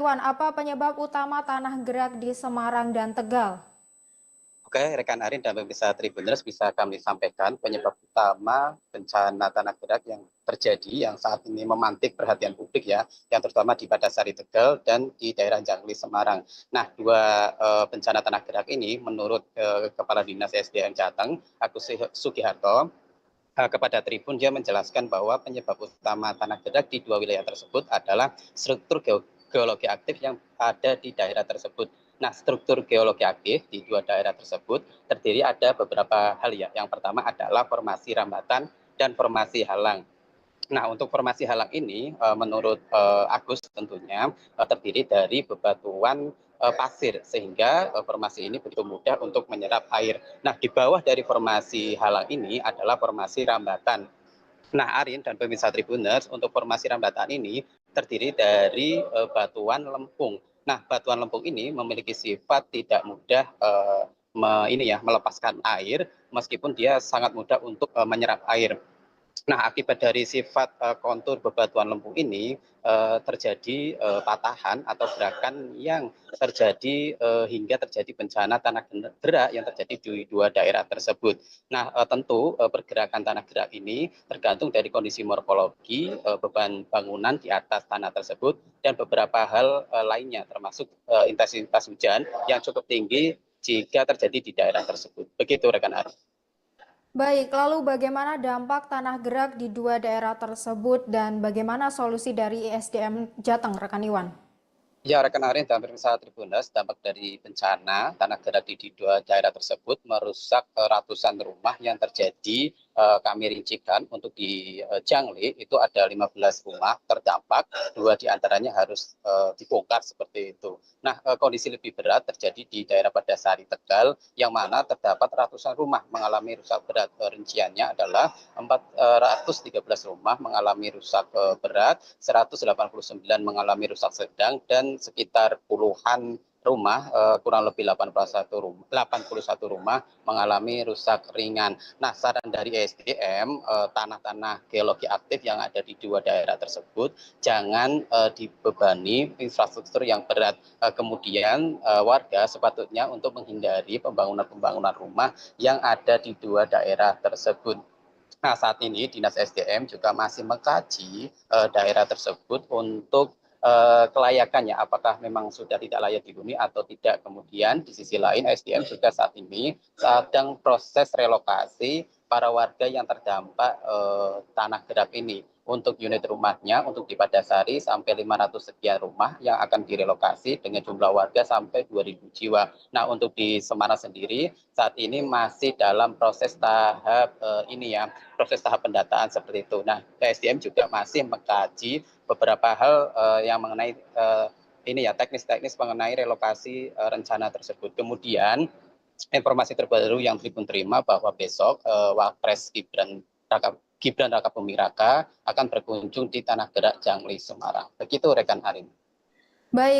Iwan, apa penyebab utama tanah gerak di Semarang dan Tegal? Oke, rekan Arin dan pemirsa Tribuners bisa kami sampaikan penyebab utama bencana tanah gerak yang terjadi yang saat ini memantik perhatian publik ya, yang terutama di Padasari Tegal dan di daerah Jangli Semarang. Nah, dua bencana tanah gerak ini menurut Kepala Dinas SDM Jateng, Agus Sugiharto, kepada Tribun dia menjelaskan bahwa penyebab utama tanah gerak di dua wilayah tersebut adalah struktur geologi aktif yang ada di daerah tersebut. Nah, struktur geologi aktif di dua daerah tersebut terdiri ada beberapa hal ya. Yang pertama adalah formasi rambatan dan formasi halang. Nah, untuk formasi halang ini menurut Agus tentunya terdiri dari bebatuan pasir sehingga formasi ini begitu mudah untuk menyerap air. Nah, di bawah dari formasi halang ini adalah formasi rambatan. Nah, Arin dan pemirsa Tribuners, untuk formasi rambatan ini terdiri dari batuan lempung. Nah, batuan lempung ini memiliki sifat tidak mudah melepaskan air meskipun dia sangat mudah untuk menyerap air. Nah, akibat dari sifat kontur bebatuan lempung ini terjadi patahan atau gerakan yang terjadi hingga terjadi bencana tanah gerak yang terjadi di dua daerah tersebut. Nah, tentu pergerakan tanah gerak ini tergantung dari kondisi morfologi, beban bangunan di atas tanah tersebut, dan beberapa hal lainnya termasuk intensitas hujan yang cukup tinggi jika terjadi di daerah tersebut. Begitu rekan Ari. Baik, lalu bagaimana dampak tanah gerak di dua daerah tersebut dan bagaimana solusi dari ISDM Jateng, rekan Iwan? Ya, rekan Arin dan pemirsa Tribuners, dampak dari bencana tanah gerak di dua daerah tersebut merusak ratusan rumah yang terjadi. Kami rincikan untuk di Jangli itu ada 15 rumah terdampak, dua diantaranya harus dibongkar seperti itu. Nah, kondisi lebih berat terjadi di daerah Padasari Tegal, yang mana terdapat ratusan rumah mengalami rusak berat. Rinciannya adalah 413 rumah mengalami rusak berat, 189 mengalami rusak sedang, dan sekitar puluhan rumah, kurang lebih 81 rumah mengalami rusak ringan. Nah, saran dari SDM, tanah-tanah geologi aktif yang ada di dua daerah tersebut jangan dibebani infrastruktur yang berat. Kemudian warga sepatutnya untuk menghindari pembangunan-pembangunan rumah yang ada di dua daerah tersebut. Nah, saat ini Dinas SDM juga masih mengkaji daerah tersebut untuk kelayakannya, apakah memang sudah tidak layak dihuni atau tidak. Kemudian di sisi lain SDM juga saat ini sedang proses relokasi para warga yang terdampak tanah gerak ini. Untuk unit rumahnya, untuk di Padasari sampai 500 sekian rumah yang akan direlokasi dengan jumlah warga sampai 2.000 jiwa. Nah, untuk di Semarang sendiri saat ini masih dalam proses tahap proses tahap pendataan seperti itu. Nah, PSDM juga masih mengkaji beberapa hal yang mengenai teknis-teknis mengenai relokasi rencana tersebut. Kemudian informasi terbaru yang Tribun terima bahwa besok Wapres Gibran Raka Buming Raka akan berkunjung di Tanah Gerak Jangli Semarang. Begitu rekan Arin. Baik.